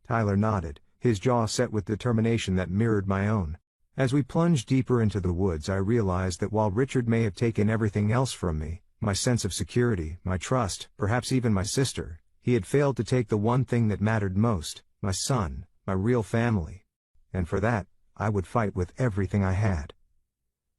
Tyler nodded, his jaw set with determination that mirrored my own. As we plunged deeper into the woods, I realized that while Richard may have taken everything else from me, my sense of security, my trust, perhaps even my sister, he had failed to take the one thing that mattered most, my son, my real family. And for that, I would fight with everything I had.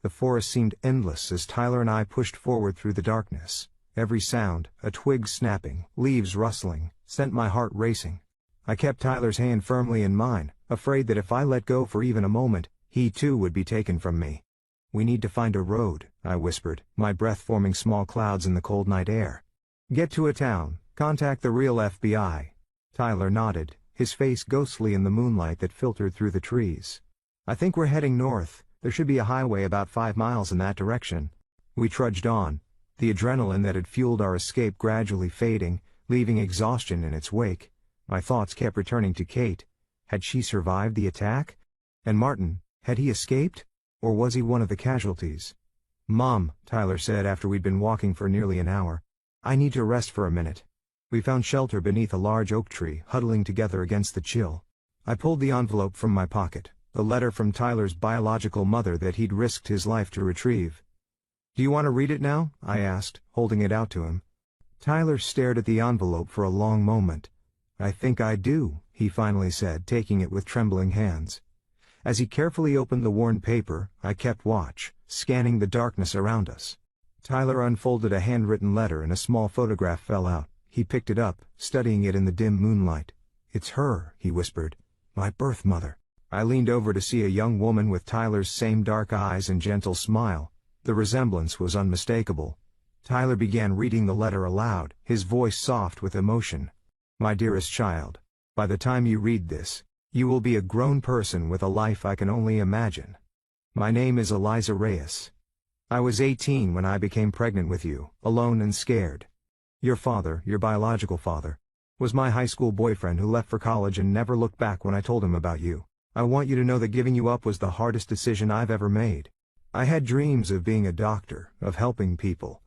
The forest seemed endless as Tyler and I pushed forward through the darkness. Every sound, a twig snapping, leaves rustling, sent my heart racing. I kept Tyler's hand firmly in mine, afraid that if I let go for even a moment, he too would be taken from me. "We need to find a road," I whispered, my breath forming small clouds in the cold night air. "Get to a town, contact the real FBI." Tyler nodded, his face ghostly in the moonlight that filtered through the trees. "I think we're heading north. There should be a highway about 5 miles in that direction." We trudged on, the adrenaline that had fueled our escape gradually fading, leaving exhaustion in its wake. My thoughts kept returning to Kate. Had she survived the attack? And Martin, had he escaped? Or was he one of the casualties? "Mom," Tyler said after we'd been walking for nearly an hour, "I need to rest for a minute." We found shelter beneath a large oak tree, huddling together against the chill. I pulled the envelope from my pocket, the letter from Tyler's biological mother that he'd risked his life to retrieve. "Do you want to read it now?" I asked, holding it out to him. Tyler stared at the envelope for a long moment. "I think I do," he finally said, taking it with trembling hands. As he carefully opened the worn paper, I kept watch, scanning the darkness around us. Tyler unfolded a handwritten letter and a small photograph fell out. He picked it up, studying it in the dim moonlight. "It's her," he whispered. "My birth mother." I leaned over to see a young woman with Tyler's same dark eyes and gentle smile. The resemblance was unmistakable. Tyler began reading the letter aloud, his voice soft with emotion. "My dearest child, by the time you read this, you will be a grown person with a life I can only imagine. My name is Eliza Reyes. I was 18 when I became pregnant with you, alone and scared. Your father, your biological father, was my high school boyfriend who left for college and never looked back when I told him about you. I want you to know that giving you up was the hardest decision I've ever made. I had dreams of being a doctor, of helping people.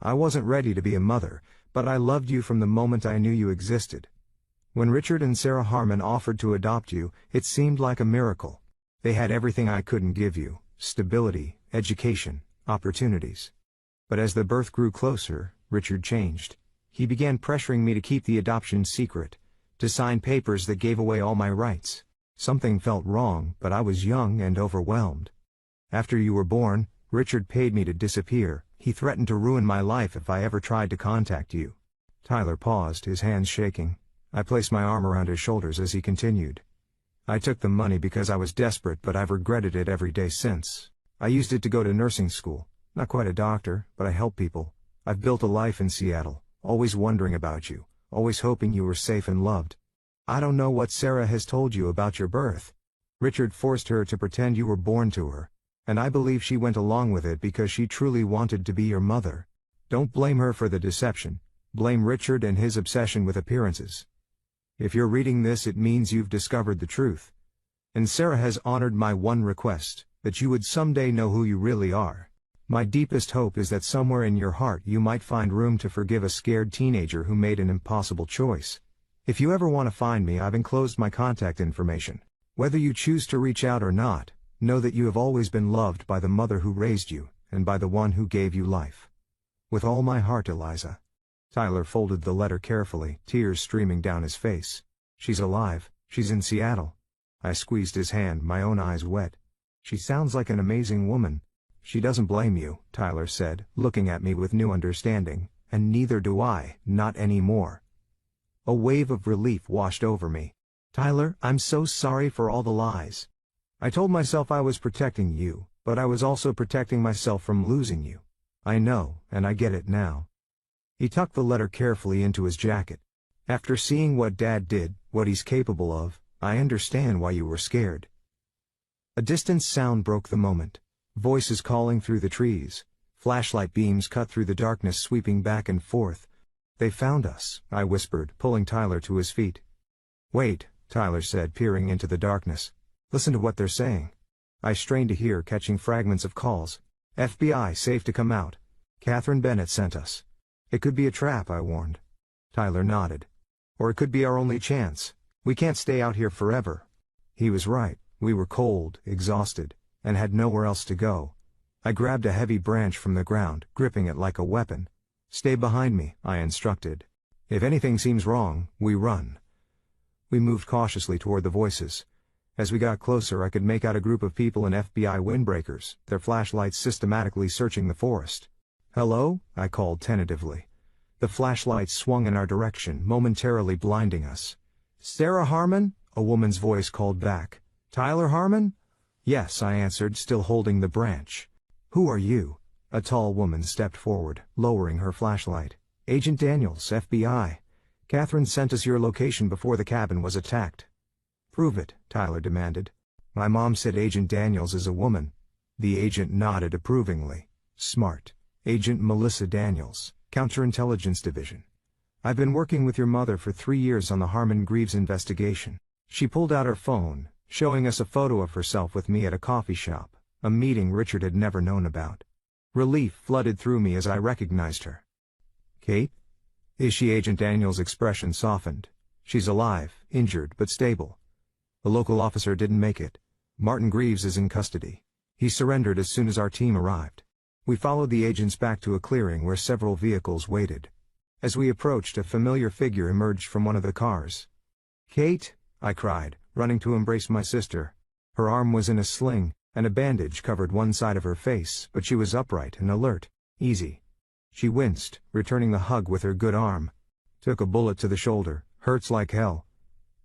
I wasn't ready to be a mother, but I loved you from the moment I knew you existed. When Richard and Sarah Harmon offered to adopt you, it seemed like a miracle. They had everything I couldn't give you: stability, education, opportunities. But as the birth grew closer, Richard changed. He began pressuring me to keep the adoption secret, to sign papers that gave away all my rights. Something felt wrong, but I was young and overwhelmed. After you were born, Richard paid me to disappear. He threatened to ruin my life if I ever tried to contact you." Tyler paused, his hands shaking. I placed my arm around his shoulders as he continued. "I took the money because I was desperate, but I've regretted it every day since. I used it to go to nursing school. Not quite a doctor, but I help people. I've built a life in Seattle, always wondering about you, always hoping you were safe and loved. I don't know what Sarah has told you about your birth. Richard forced her to pretend you were born to her, and I believe she went along with it because she truly wanted to be your mother. Don't blame her for the deception. Blame Richard and his obsession with appearances. If you're reading this, it means you've discovered the truth. And Sarah has honored my one request, that you would someday know who you really are. My deepest hope is that somewhere in your heart you might find room to forgive a scared teenager who made an impossible choice. If you ever want to find me, I've enclosed my contact information. Whether you choose to reach out or not, know that you have always been loved by the mother who raised you, and by the one who gave you life. With all my heart, Eliza." Tyler folded the letter carefully, tears streaming down his face. "She's alive. She's in Seattle." I squeezed his hand, my own eyes wet. "She sounds like an amazing woman." "She doesn't blame you," Tyler said, looking at me with new understanding, "and neither do I, not anymore." A wave of relief washed over me. "Tyler, I'm so sorry for all the lies. I told myself I was protecting you, but I was also protecting myself from losing you. I know, and I get it now." He tucked the letter carefully into his jacket. "After seeing what Dad did, what he's capable of, I understand why you were scared." A distant sound broke the moment. Voices calling through the trees. Flashlight beams cut through the darkness, sweeping back and forth. "They found us," I whispered, pulling Tyler to his feet. "Wait," Tyler said, peering into the darkness. "Listen to what they're saying." I strained to hear, catching fragments of calls. "FBI, safe to come out. Catherine Bennett sent us." "It could be a trap," I warned. Tyler nodded. "Or it could be our only chance. We can't stay out here forever." He was right. We were cold, exhausted, and had nowhere else to go. I grabbed a heavy branch from the ground, gripping it like a weapon. "Stay behind me," I instructed. "If anything seems wrong, we run." We moved cautiously toward the voices. As we got closer, I could make out a group of people in FBI windbreakers, their flashlights systematically searching the forest. "Hello?" I called tentatively. The flashlights swung in our direction, momentarily blinding us. "Sarah Harmon?" a woman's voice called back. "Tyler Harmon?" "Yes," I answered, still holding the branch. "Who are you?" A tall woman stepped forward, lowering her flashlight. "Agent Daniels, FBI. Catherine sent us your location before the cabin was attacked." "Prove it," Tyler demanded. "My mom said Agent Daniels is a woman." The agent nodded approvingly. "Smart. Agent Melissa Daniels, Counterintelligence Division. I've been working with your mother for 3 years on the Harmon-Greaves investigation." She pulled out her phone, showing us a photo of herself with me at a coffee shop, a meeting Richard had never known about. Relief flooded through me as I recognized her. "Kate? Is she?" Agent Daniels' expression softened. "She's alive, injured but stable. The local officer didn't make it. Martin Greaves is in custody. He surrendered as soon as our team arrived." We followed the agents back to a clearing where several vehicles waited. As we approached, a familiar figure emerged from one of the cars. "Kate!" I cried, running to embrace my sister. Her arm was in a sling, and a bandage covered one side of her face, but she was upright and alert. "Easy." She winced, returning the hug with her good arm. "Took a bullet to the shoulder, hurts like hell."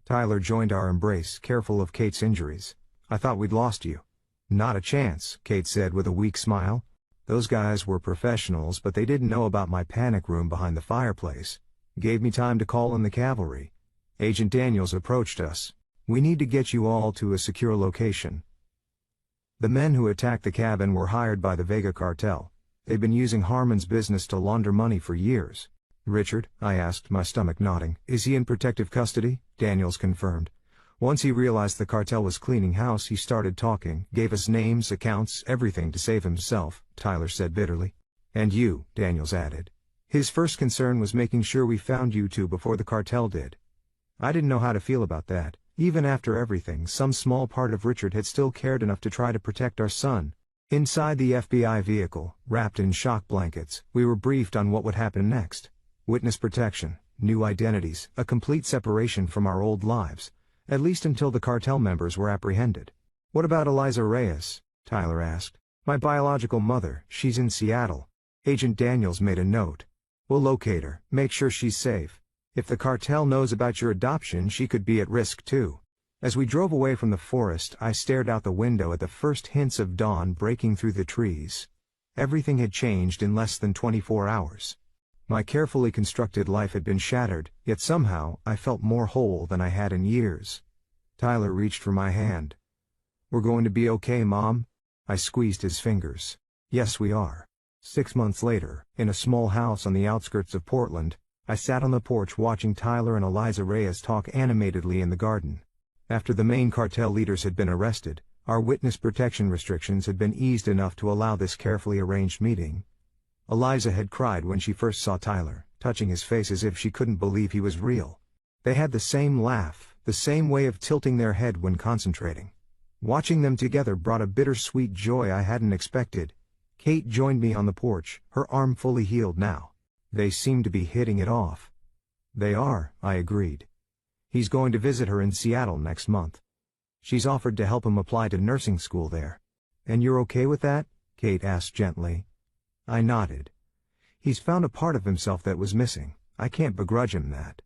Tyler joined our embrace, careful of Kate's injuries. "I thought we'd lost you." "Not a chance," Kate said with a weak smile. "Those guys were professionals, but they didn't know about my panic room behind the fireplace. Gave me time to call in the cavalry." Agent Daniels approached us. "We need to get you all to a secure location." The men who attacked the cabin were hired by the Vega cartel. They've been using Harmon's business to launder money for years. "Richard?" I asked, my stomach nodding. "Is he in protective custody?" Daniels confirmed. "Once he realized the cartel was cleaning house, he started talking, gave us names, accounts, everything to save himself," Tyler said bitterly. "And you," Daniels added. "His first concern was making sure we found you two before the cartel did." I didn't know how to feel about that. Even after everything, some small part of Richard had still cared enough to try to protect our son. Inside the FBI vehicle, wrapped in shock blankets, we were briefed on what would happen next. Witness protection, new identities, a complete separation from our old lives, at least until the cartel members were apprehended. "What about Eliza Reyes?" Tyler asked. "My biological mother, she's in Seattle." Agent Daniels made a note. "We'll locate her, make sure she's safe. If the cartel knows about your adoption, she could be at risk too." As we drove away from the forest, I stared out the window at the first hints of dawn breaking through the trees. Everything had changed in less than 24 hours. My carefully constructed life had been shattered, yet somehow I felt more whole than I had in years. Tyler reached for my hand. "We're going to be okay, Mom?" I squeezed his fingers. "Yes, we are." 6 months later, in a small house on the outskirts of Portland, I sat on the porch watching Tyler and Eliza Reyes talk animatedly in the garden. After the main cartel leaders had been arrested, our witness protection restrictions had been eased enough to allow this carefully arranged meeting. Eliza had cried when she first saw Tyler, touching his face as if she couldn't believe he was real. They had the same laugh, the same way of tilting their head when concentrating. Watching them together brought a bittersweet joy I hadn't expected. Kate joined me on the porch, her arm fully healed now. "They seem to be hitting it off." "They are," I agreed. "He's going to visit her in Seattle next month. She's offered to help him apply to nursing school there." "And you're okay with that?" Kate asked gently. I nodded. "He's found a part of himself that was missing. I can't begrudge him that."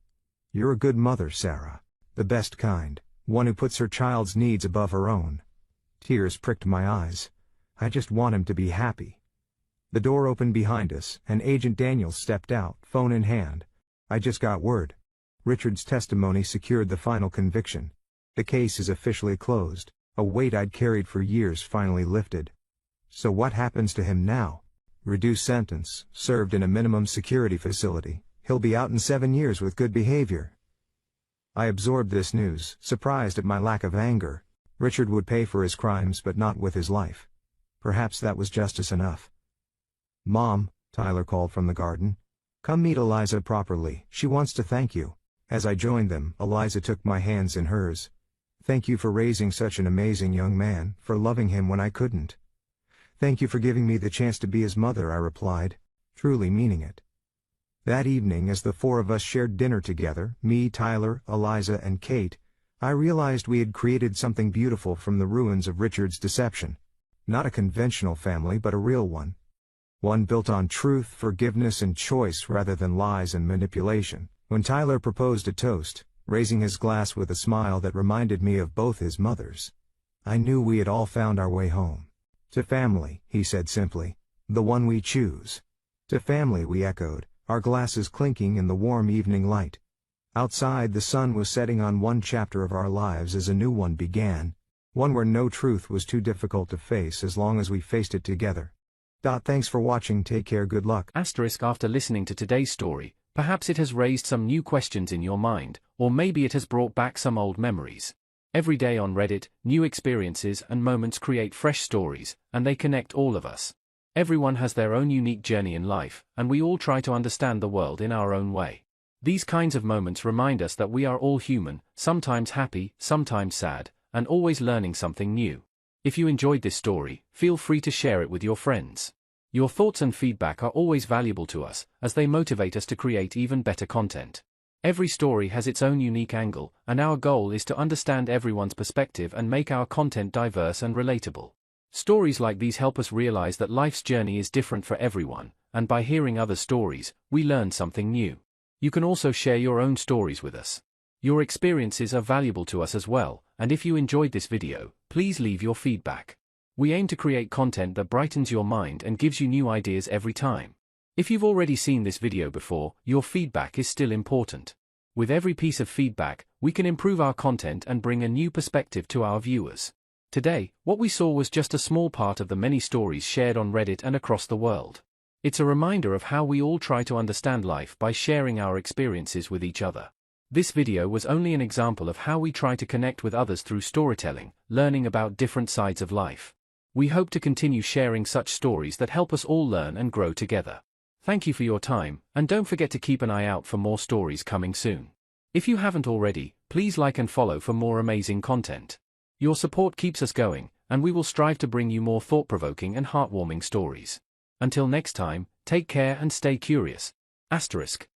"You're a good mother, Sarah. The best kind, one who puts her child's needs above her own." Tears pricked my eyes. "I just want him to be happy." The door opened behind us, and Agent Daniels stepped out, phone in hand. "I just got word. Richard's testimony secured the final conviction. The case is officially closed. A weight I'd carried for years finally lifted." "So what happens to him now?" "Reduced sentence, served in a minimum security facility. He'll be out in 7 years with good behavior." I absorbed this news, surprised at my lack of anger. Richard would pay for his crimes but not with his life. Perhaps that was justice enough. "Mom," Tyler called from the garden. "Come meet Eliza properly, she wants to thank you." As I joined them, Eliza took my hands in hers. "Thank you for raising such an amazing young man, for loving him when I couldn't." "Thank you for giving me the chance to be his mother," I replied, truly meaning it. That evening, as the 4 of us shared dinner together, me, Tyler, Eliza, and Kate, I realized we had created something beautiful from the ruins of Richard's deception. Not a conventional family but a real one. One built on truth, forgiveness and choice rather than lies and manipulation. When Tyler proposed a toast, raising his glass with a smile that reminded me of both his mothers, I knew we had all found our way home. To family, he said simply. The one we choose. To family, we echoed, our glasses clinking in the warm evening light. Outside, the sun was setting on one chapter of our lives as a new one began, one where no truth was too difficult to face as long as we faced it together. Thanks for watching, take care, good luck. After listening to today's story, perhaps it has raised some new questions in your mind, or maybe it has brought back some old memories. Every day on Reddit, new experiences and moments create fresh stories, and they connect all of us. Everyone has their own unique journey in life, and we all try to understand the world in our own way. These kinds of moments remind us that we are all human, sometimes happy, sometimes sad, and always learning something new. If you enjoyed this story, feel free to share it with your friends. Your thoughts and feedback are always valuable to us, as they motivate us to create even better content. Every story has its own unique angle, and our goal is to understand everyone's perspective and make our content diverse and relatable. Stories like these help us realize that life's journey is different for everyone, and by hearing other stories, we learn something new. You can also share your own stories with us. Your experiences are valuable to us as well, and if you enjoyed this video, please leave your feedback. We aim to create content that brightens your mind and gives you new ideas every time. If you've already seen this video before, your feedback is still important. With every piece of feedback, we can improve our content and bring a new perspective to our viewers. Today, what we saw was just a small part of the many stories shared on Reddit and across the world. It's a reminder of how we all try to understand life by sharing our experiences with each other. This video was only an example of how we try to connect with others through storytelling, learning about different sides of life. We hope to continue sharing such stories that help us all learn and grow together. Thank you for your time, and don't forget to keep an eye out for more stories coming soon. If you haven't already, please like and follow for more amazing content. Your support keeps us going, and we will strive to bring you more thought-provoking and heartwarming stories. Until next time, take care and stay curious. **